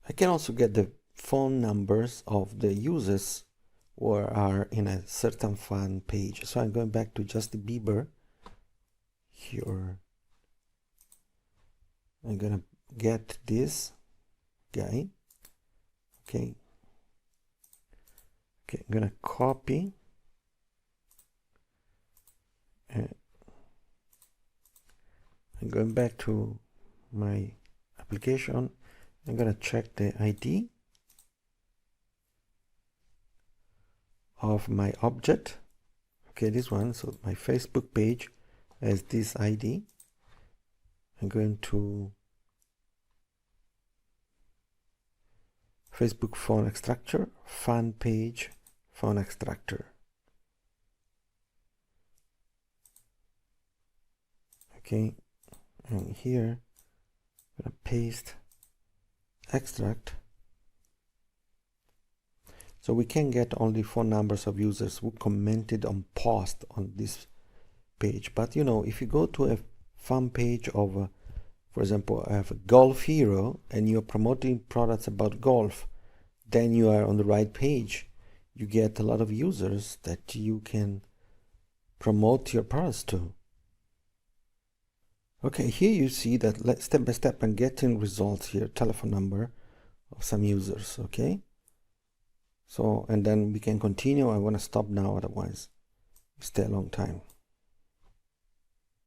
I can also get the phone numbers of the users who are in a certain fan page. So I'm going back to Justin Bieber here. I'm gonna get this guy. Okay, I'm gonna copy I'm going back to my application. I'm gonna check the ID of my object. Okay, this one. So my Facebook page has this ID. I'm going to Facebook phone extractor, fan page, phone extractor. Okay, and here I'm gonna paste extract. So we can get only phone numbers of users who commented on post on this page. But you know, if you go to a fan page of, for example, I have a Golf Hero and you're promoting products about golf, then you are on the right page. You get a lot of users that you can promote your products to. Okay, here you see that step by step I'm getting results here, telephone number of some users. Okay. So, and then we can continue. I want to stop now, otherwise we stay a long time.